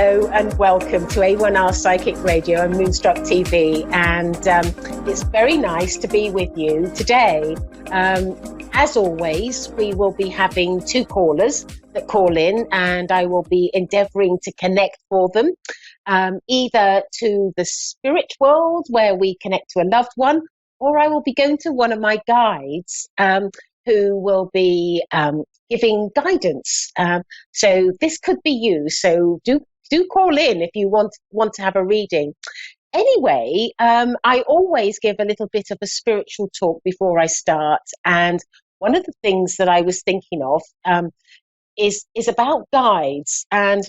Hello and welcome to A1R Psychic Radio and Moonstruck TV, and it's very nice to be with you today. As always, we will be having two callers that call in, and I will be endeavouring to connect for them, either to the spirit world where we connect to a loved one, or I will be going to one of my guides who will be giving guidance. So this could be you. So do call in if you want to have a reading. Anyway, I always give a little bit of a spiritual talk before I start. And one of the things that I was thinking of is about guides. And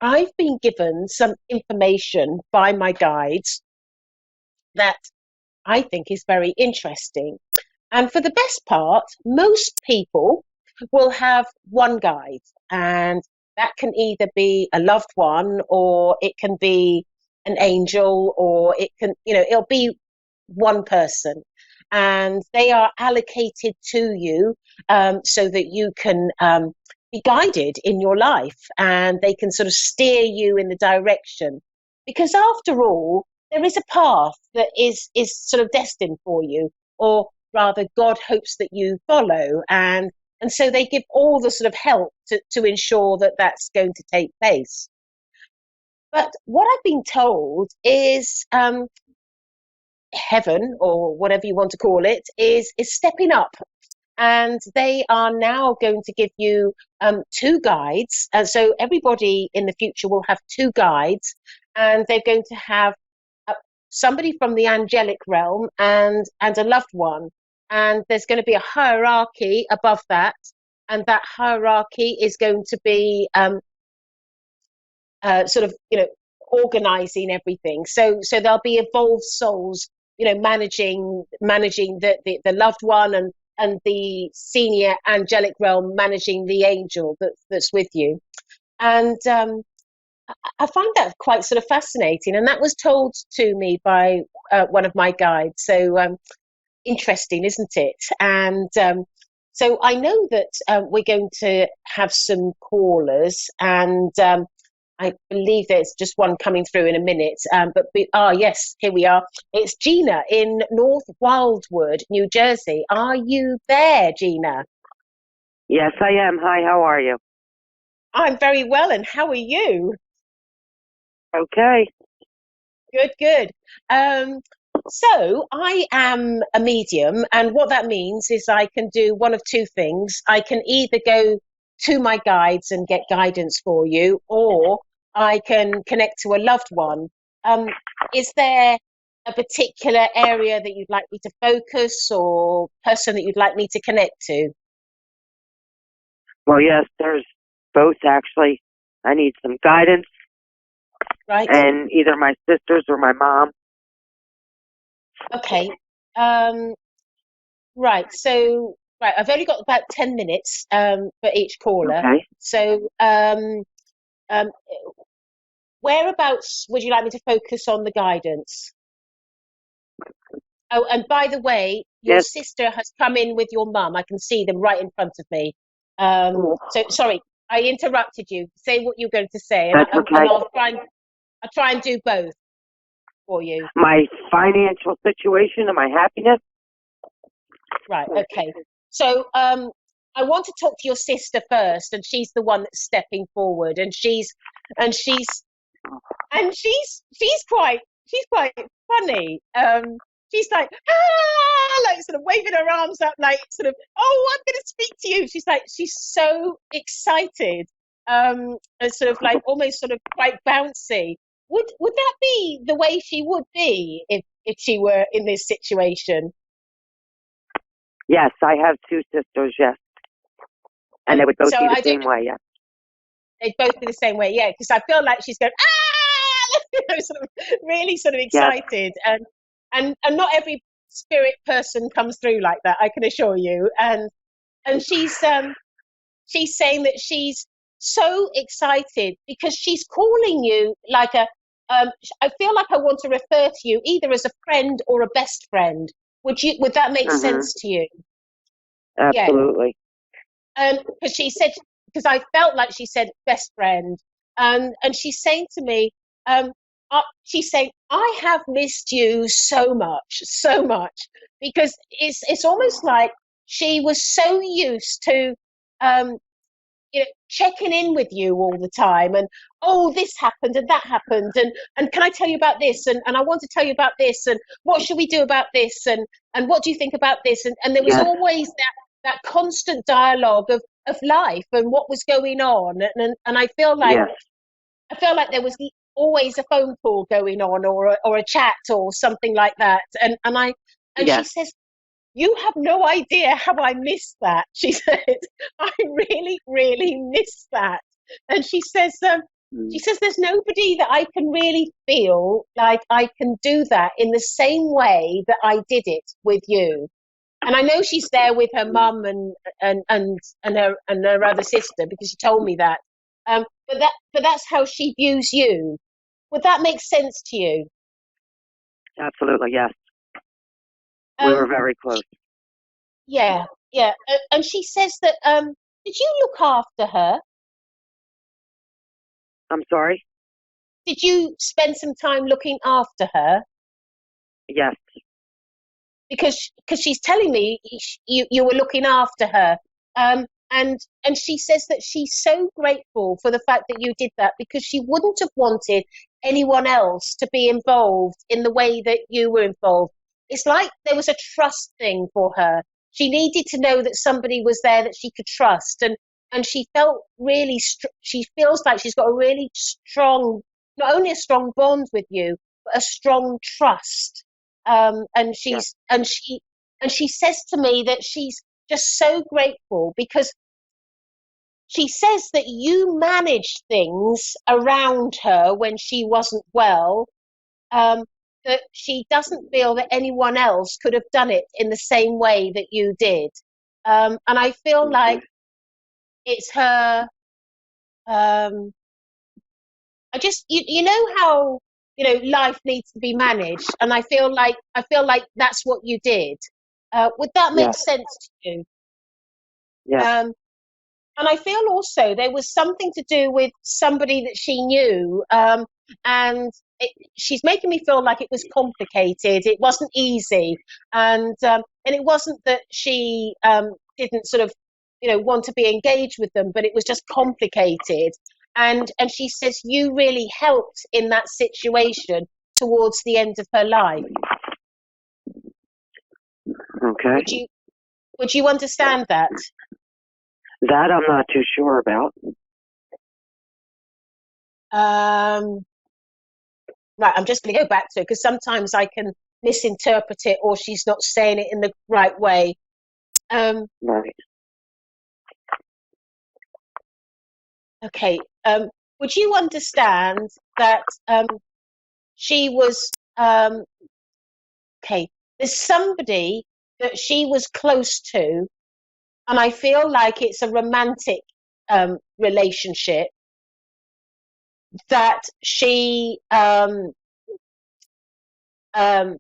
I've been given some information by my guides that I think is very interesting. And for the best part, most people will have one guide, and that can either be a loved one, or it can be an angel, or it can, it'll be one person, and they are allocated to you so that you can be guided in your life, and they can sort of steer you in the direction. Because after all, there is a path that is sort of destined for you, or rather God hopes that you follow, and so they give all the sort of help to ensure that that's going to take place. But what I've been told is heaven, or whatever you want to call it, is stepping up, and they are now going to give you two guides, and so everybody in the future will have two guides, and they're going to have somebody from the angelic realm and a loved one. And there's going to be a hierarchy above that, and that hierarchy is going to be sort of, organizing everything. So there'll be evolved souls, managing the loved one, and the senior angelic realm managing the angel that's with you. And I find that quite sort of fascinating, and that was told to me by one of my guides. So interesting, isn't it? And so I know that we're going to have some callers, and I believe there's just one coming through in a minute. Yes, here we are. It's Gina in North Wildwood, New Jersey. Are you there, Gina? Yes, I am. Hi, how are you? I'm very well, and how are you? Okay. Good. So I am a medium, and what that means is I can do one of two things. I can either go to my guides and get guidance for you, or I can connect to a loved one. Is there a particular area that you'd like me to focus, or person that you'd like me to connect to? Well, yes, there's both, actually. I need some guidance. Right. And either my sisters or my mom. Okay. Right. So, I've only got about 10 minutes for each caller. Okay. So, whereabouts would you like me to focus on the guidance? Oh, and by the way, your sister has come in with your mum. I can see them right in front of me. So, sorry, I interrupted you. Say what you're going to say, and, That's okay. and I'll try and do both for you. My financial situation and my happiness. Right. Okay. So, I want to talk to your sister first, and she's the one that's stepping forward, and she's quite funny. She's like sort of waving her arms up, like sort of, oh, I'm going to speak to you. She's so excited, and sort of like almost sort of quite bouncy. Would that be the way she would be if she were in this situation? Yes, I have two sisters, yes. And they would both be the same way, yes. They'd both be the same way, yeah, because I feel like she's going, sort of really sort of excited. Yes. And not every spirit person comes through like that, I can assure you. And she's saying that she's so excited because she's calling you like I feel like I want to refer to you either as a friend or a best friend. Would that make sense to you? Absolutely. Yeah. Because I felt like she said best friend. and she's saying to me, um, she's saying, I have missed you so much, because it's almost like she was so used to um, checking in with you all the time, and oh, this happened and that happened, and can I tell you about this, and I want to tell you about this, and what should we do about this, and what do you think about this, and there was Yes. always that constant dialogue of life and what was going on, and Yes. I feel like there was always a phone call going on, or a chat or something like that, and she Yes. says, you have no idea how I miss that. She said, I really, really miss that. And she says, there's nobody that I can really feel like I can do that in the same way that I did it with you. And I know she's there with her mum and her other sister, because she told me that. But that's how she views you. Would that make sense to you? Absolutely, yes. We were Um, very close. yeah, yeah. And she says that, did you look after her? I'm sorry? Did you spend some time looking after her? Yes. Because she's telling me you were looking after her, and she says that she's so grateful for the fact that you did that, because she wouldn't have wanted anyone else to be involved in the way that you were involved. It's like there was a trust thing for her. She needed to know that somebody was there that she could trust, and she felt really she feels like she's got a really strong, not only a strong bond with you, but a strong trust. And Yes. she says to me that she's just so grateful, because she says that you managed things around her when she wasn't well, um, that she doesn't feel that anyone else could have done it in the same way that you did. And I feel like it's her. Um, you know how life needs to be managed, and I feel like that's what you did. Would that make Yes. sense to you? Yes. Um, and I feel also there was something to do with somebody that she knew, and she's making me feel like it was complicated. It wasn't easy, and it wasn't that she didn't sort of want to be engaged with them, but it was just complicated. And she says you really helped in that situation towards the end of her life. Okay. Would you understand that? That I'm not too sure about. Right, I'm just going to go back to it, because sometimes I can misinterpret it, or she's not saying it in the right way. Right. Okay. Would you understand that she was okay? There's somebody that she was close to, and I feel like it's a romantic relationship that she um, I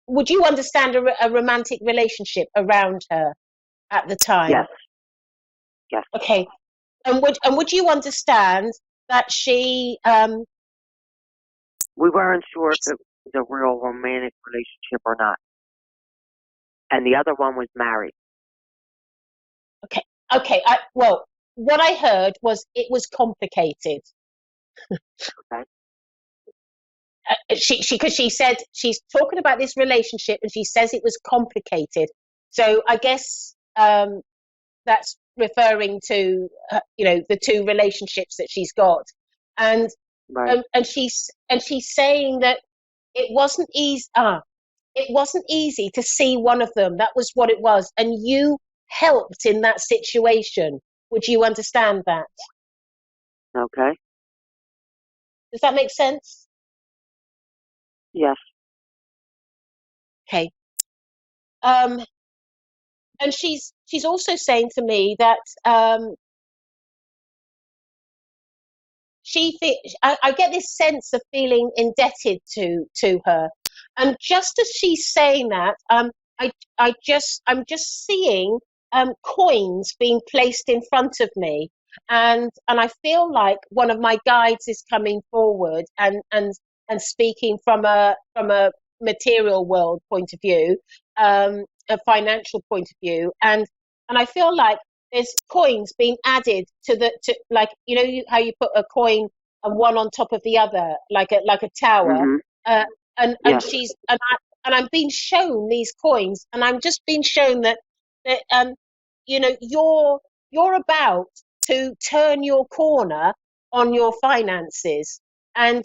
would you understand a romantic relationship around her at the time? Yes. Yes. Okay. And would you understand that she We weren't sure if it was a real romantic relationship or not. And the other one was married. okay, well, what I heard was it was complicated. Okay. She because she said she's talking about this relationship, and she says it was complicated. So I guess that's referring to the two relationships that she's got, and Right. and she's saying that it wasn't easy. It wasn't easy to see one of them. That was what it was, and you helped in that situation. Would you understand that? Okay. Does that make sense? Yes. Okay. Um, and she's also saying to me that I get this sense of feeling indebted to her, and just as she's saying that, I'm just seeing coins being placed in front of me, and I feel like one of my guides is coming forward and speaking from a material world point of view, a financial point of view, and I feel like there's coins being added to like, you know, how you put a coin and one on top of the other, like a tower, Hmm. uh, and Yes. she's and I'm being shown these coins, and I'm just being shown that you know, you're about to turn your corner on your finances, and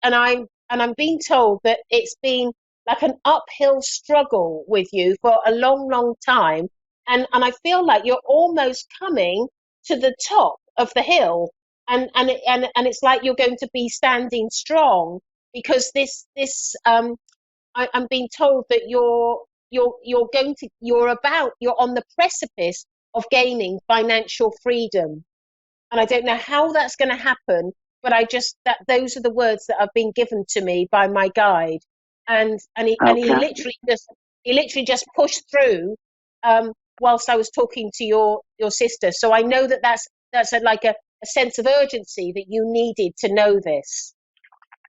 I'm being told that it's been like an uphill struggle with you for a long time, and I feel like you're almost coming to the top of the hill, and it's like you're going to be standing strong, because I'm being told that you're on the precipice of gaining financial freedom, and I don't know how that's going to happen, but I just that those are the words that have been given to me by my guide, and Okay. he literally just pushed through, whilst I was talking to your sister. So I know that that's like a sense of urgency that you needed to know this.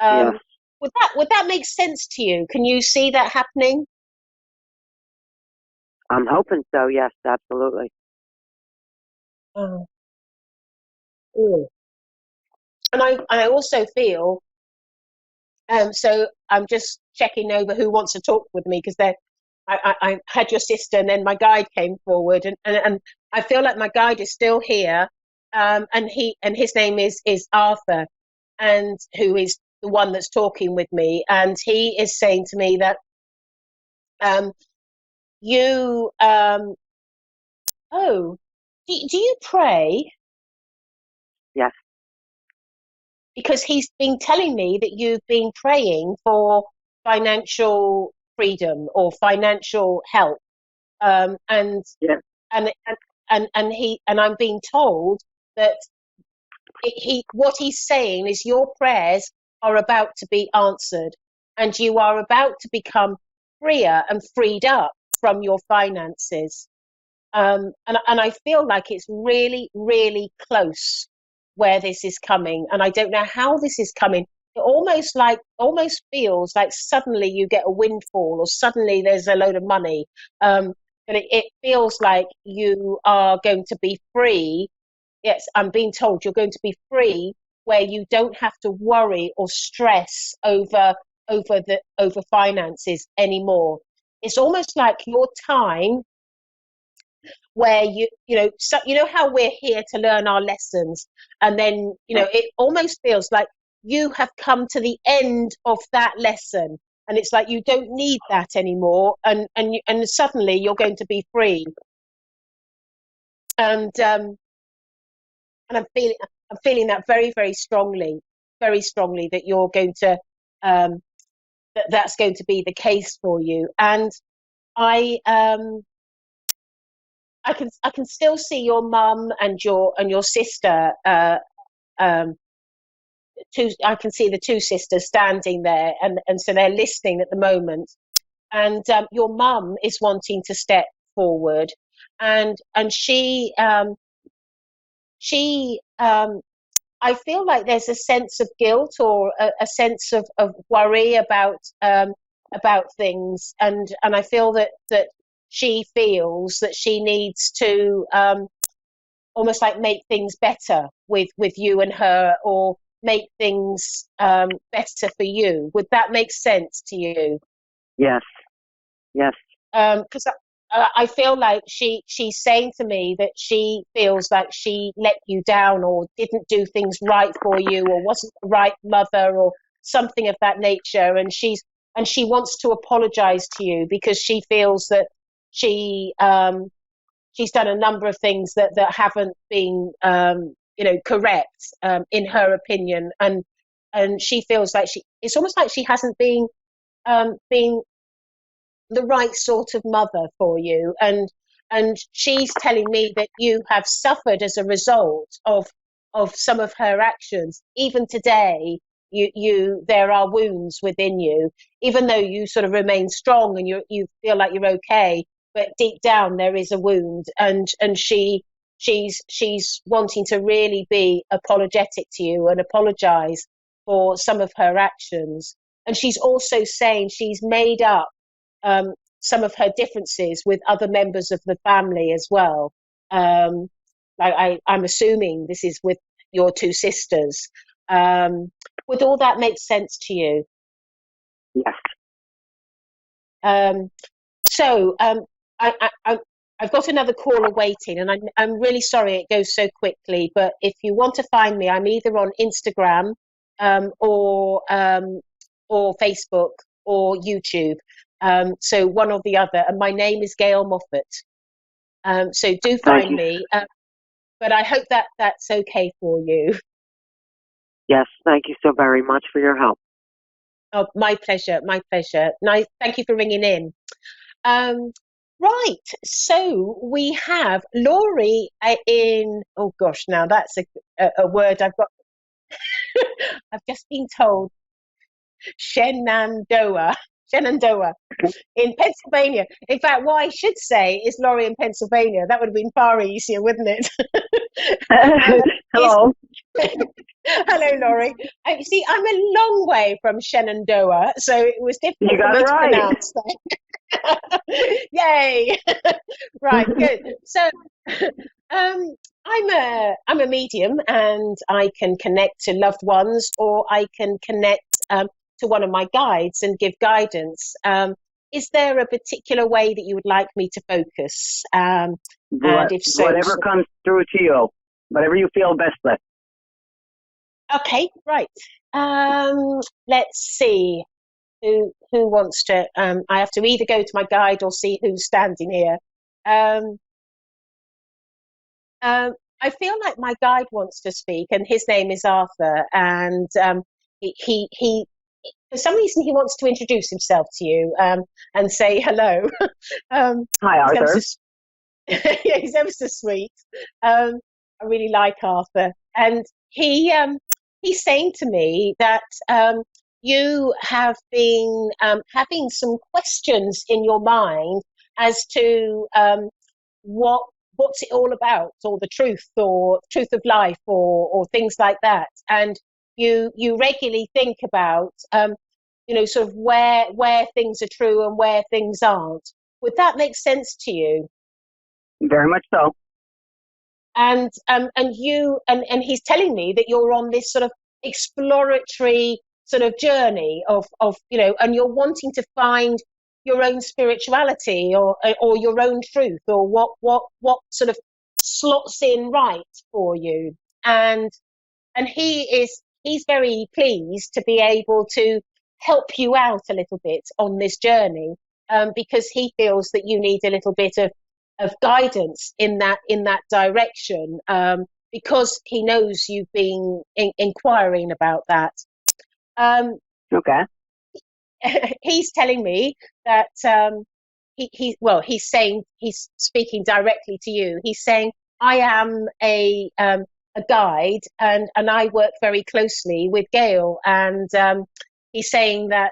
Yes. Um, would that make sense to you? Can you see that happening? I'm hoping so. Yes, absolutely. Oh. Mm. And I also feel, so I'm just checking over who wants to talk with me, because I had your sister, and then my guide came forward, and I feel like my guide is still here, and his name is Arthur, and who is the one that's talking with me, and he is saying to me that um, you oh, do you pray? Yes. Because he's been telling me that you've been praying for financial freedom or financial help, um, and Yes. and and I'm being told that he what he's saying is your prayers are about to be answered, and you are about to become freer and freed up from your finances. And I feel like it's really close where this is coming, and I don't know how this is coming. It almost feels like suddenly you get a windfall, or suddenly there's a load of money. Um, but it feels like you are going to be free. Yes, I'm being told you're going to be free, where you don't have to worry or stress over finances anymore. It's almost like your time where you know, so you know how we're here to learn our lessons, and then, you Yes. know, it almost feels like you have come to the end of that lesson, and it's like you don't need that anymore, and suddenly you're going to be free. And um and I'm feeling that very strongly, that you're going to um that's going to be the case for you. And I I can still see your mum and your sister, um, I can see the two sisters standing there, and so they're listening at the moment. And your mum is wanting to step forward, and she I feel like there's a sense of guilt, or a sense of worry about things, and I feel that she feels that she needs to, almost like make things better with you and her, or make things better for you. Would that make sense to you? Yes. Yes. Because I feel like she's saying to me that she feels like she let you down, or didn't do things right for you, or wasn't the right mother, or something of that nature, and she wants to apologize to you, because she feels that she she's done a number of things that haven't been, you know, correct, in her opinion, and she feels like it's almost like she hasn't been the right sort of mother for you, and she's telling me that you have suffered as a result of some of her actions. Even today, you there are wounds within you, even though you sort of remain strong, and you feel like you're okay. but deep down there is a wound, and she's wanting to really be apologetic to you and apologize for some of her actions. And she's also saying she's made up some of her differences with other members of the family as well. I'm assuming this is with your two sisters. Would all that make sense to you? Yes. So I've got another caller waiting, and I'm really sorry it goes so quickly. But if you want to find me, I'm either on Instagram or Facebook or YouTube. So one or the other. And my name is Gail Moffat. So do find me. But I hope that that's okay for you. Yes, thank you so very much for your help. Oh, my pleasure, my pleasure. Nice, thank you for ringing in. Right, so we have Laurie in, oh gosh, now that's a word I've got. I've just been told Shenandoah in Pennsylvania. In fact, what I should say is Laurie in Pennsylvania. That would have been far easier, wouldn't it? Hello. Hello, Laurie. You see, I'm a long way from Shenandoah, so it was difficult for me to pronounce that. Yay! Right, good. So, I'm a medium, and I can connect to loved ones, or I can connect to one of my guides and give guidance. Is there a particular way that you would like me to focus? And if so, whatever comes through to you, whatever you feel best with. Okay, right. Let's see who wants to. I have to either go to my guide or see who's standing here. I feel like my guide wants to speak, and his name is Arthur, and he for some reason he wants to introduce himself to you and say hello. Hi, Arthur. Yeah, he's ever so sweet. I really like Arthur, and he's saying to me that you have been having some questions in your mind as to what's it all about, or the truth, or truth of life, or things like that, and you regularly think about sort of where things are true and where things aren't. Would that make sense to you? Very much so. And he's telling me that you're on this sort of exploratory sort of journey of and you're wanting to find your own spirituality, or your own truth, or what sort of slots in right for you. And he's very pleased to be able to help you out a little bit on this journey, because he feels that you need a little bit of guidance in that direction, because he knows you've been inquiring about that. Okay. He's telling me that he's speaking directly to you. He's saying, I am a guide, and I work very closely with Gail, and he's saying that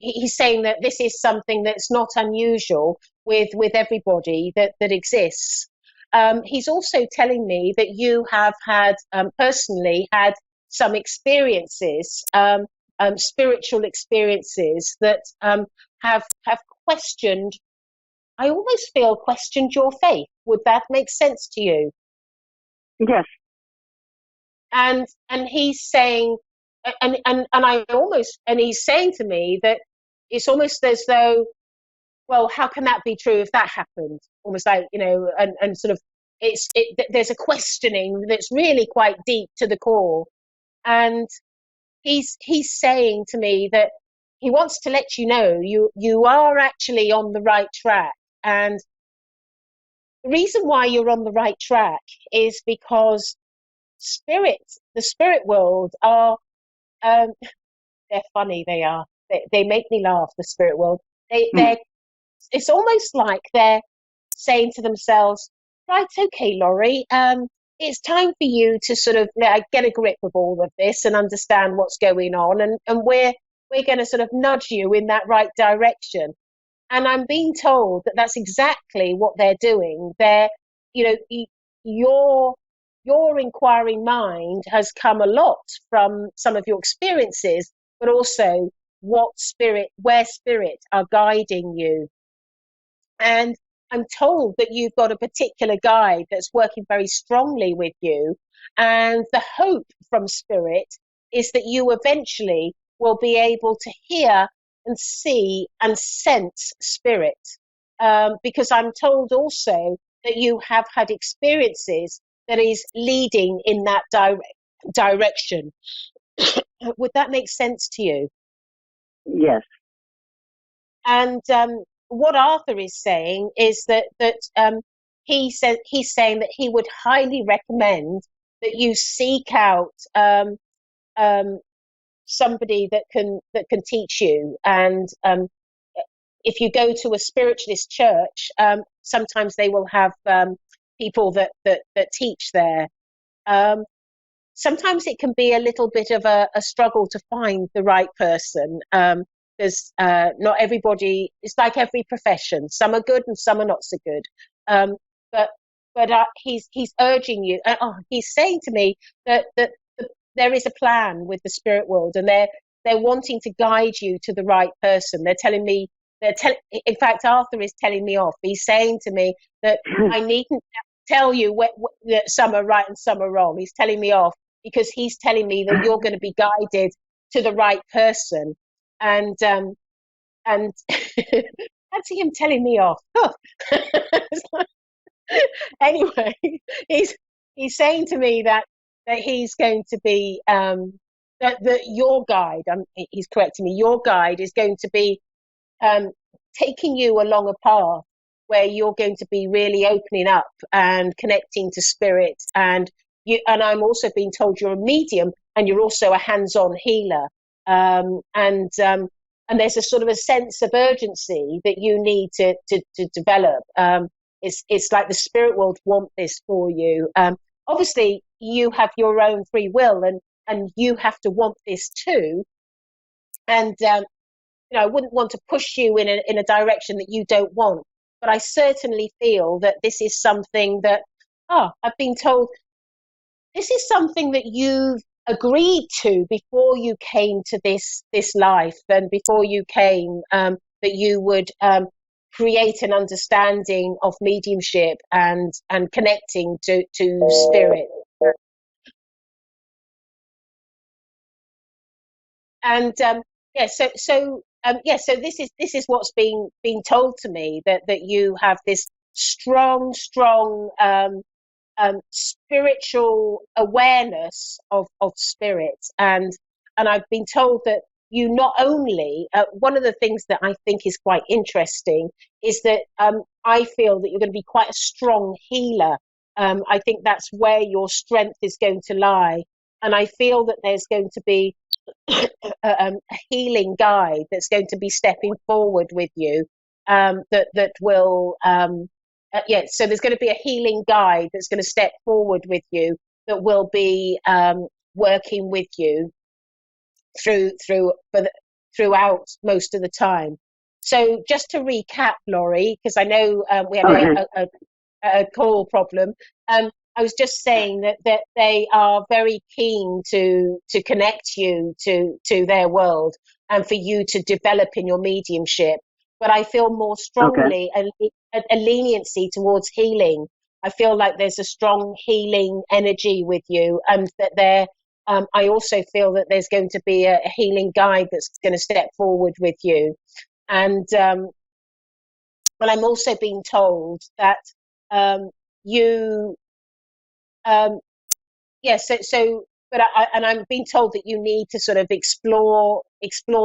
this is something that's not unusual with everybody that exists. He's also telling me that you have had personally had some experiences, spiritual experiences that have questioned. I almost feel questioned your faith. Would that make sense to you? Yes. And he's saying, and he's saying to me that it's almost as though, well, how can that be true if that happened? Almost like, and sort of there's a questioning that's really quite deep to the core. And he's saying to me that he wants to let you know you are actually on the right track. And the reason why you're on the right track is because the spirit world are, they're funny. They are. They make me laugh. The spirit world. It's almost like they're saying to themselves, right, okay, Laurie, it's time for you to sort of get a grip of all of this and understand what's going on, and we're going to sort of nudge you in that right direction. And I'm being told that that's exactly what they're doing. They're, you know, your inquiring mind has come a lot from some of your experiences, but also where spirit are guiding you. And I'm told that you've got a particular guide that's working very strongly with you. And the hope from spirit is that you eventually will be able to hear and see and sense spirit. Because I'm told also that you have had experiences that is leading in that direction. Would that make sense to you? Yes. And what Arthur is saying is that he's saying that he would highly recommend that you seek out somebody that can teach you. And if you go to a spiritualist church, sometimes they will have people that teach there. Sometimes it can be a little bit of a struggle to find the right person. There's not everybody. It's like every profession. Some are good and some are not so good. But he's urging you. He's saying to me that there is a plan with the spirit world, and they're wanting to guide you to the right person. They're telling me. In fact, Arthur is telling me off. He's saying to me that I needn't tell you that some are right and some are wrong. He's telling me off because he's telling me that you're going to be guided to the right person. And fancy him telling me off. Anyway, he's saying to me that he's going to be that your guide. He's correcting me. Your guide is going to be taking you along a path where you're going to be really opening up and connecting to spirit. And I'm also being told you're a medium and you're also a hands-on healer. And there's a sort of a sense of urgency that you need to develop. It's like the spirit world want this for you. Obviously, you have your own free will, and you have to want this too. And I wouldn't want to push you in a direction that you don't want. But I certainly feel that this is something that I've been told. This is something that you've agreed to before you came to this life, and before you came, that you would create an understanding of mediumship and connecting to spirit. And so this is what's being told to me, that you have this strong spiritual awareness of spirit, and I've been told that you not only one of the things that I think is quite interesting is that I feel that you're going to be quite a strong healer. I think that's where your strength is going to lie, and I feel that there's going to be a healing guide that's going to be stepping forward with you, that will so there's going to be a healing guide that's going to step forward with you, that will be working with you throughout most of the time. So just to recap, Laurie, because I know we had a call problem. I was just saying that they are very keen to connect you to their world and for you to develop in your mediumship. But I feel more strongly a leniency towards healing. I feel like there's a strong healing energy with you, and that I also feel that there's going to be a healing guide that's going to step forward with you. And I'm also being told that you but I'm being told that you need to sort of explore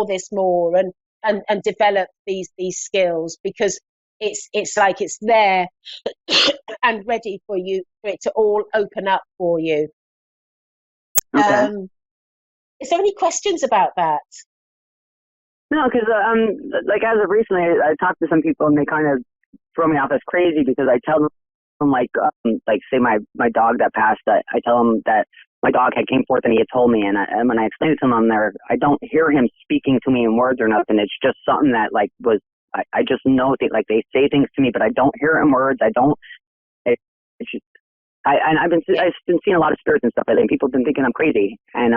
this more and develop these skills, because it's like it's there and ready for it to all open up for you. Okay. Is there any questions about that? No, because like as of recently, I talked to some people and they kind of throw me off as crazy, because I tell them like say my dog that passed, I tell them that my dog had came forth and he had told me, and when I explained it to him, I don't hear him speaking to me in words or nothing. It's just something that like was I just know like they say things to me, but I don't hear it in words. I don't. It's just, I've been seeing a lot of spirits and stuff. I think people have been thinking I'm crazy, and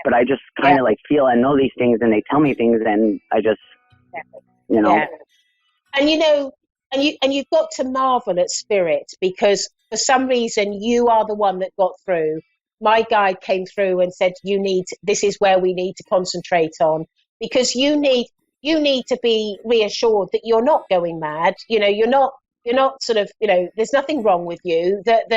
but I just kind of like feel and know these things, and they tell me things, and I just, you know. Yeah. And you know, and you've got to marvel at spirit, because for some reason you are the one that got through. My guide came through and said, this is where we need to concentrate on, because you need to be reassured that you're not going mad. You know, you're not sort of, you know, there's nothing wrong with you, that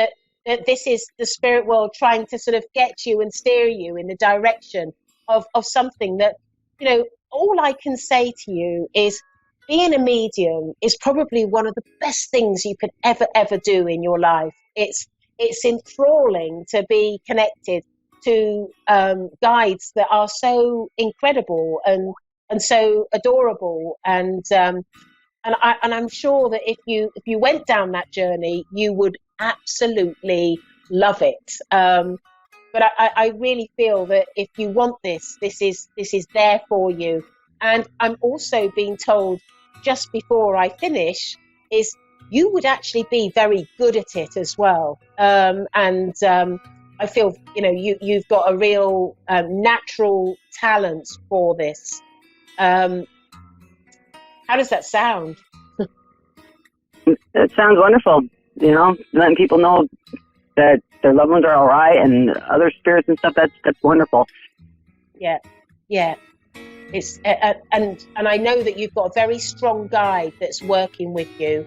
this is the spirit world trying to sort of get you and steer you in the direction of something that, you know, all I can say to you is, being a medium is probably one of the best things you could ever do in your life. It's enthralling to be connected to guides that are so incredible and so adorable, and I'm sure that if you went down that journey, you would absolutely love it. But I really feel that if you want this is there for you. And I'm also being told, just before I finish, is you would actually be very good at it as well. I feel, you know, you've got a real natural talent for this. How does that sound? It sounds wonderful. You know, letting people know that their loved ones are all right, and other spirits and stuff. That's wonderful. Yeah. It's and I know that you've got a very strong guide that's working with you.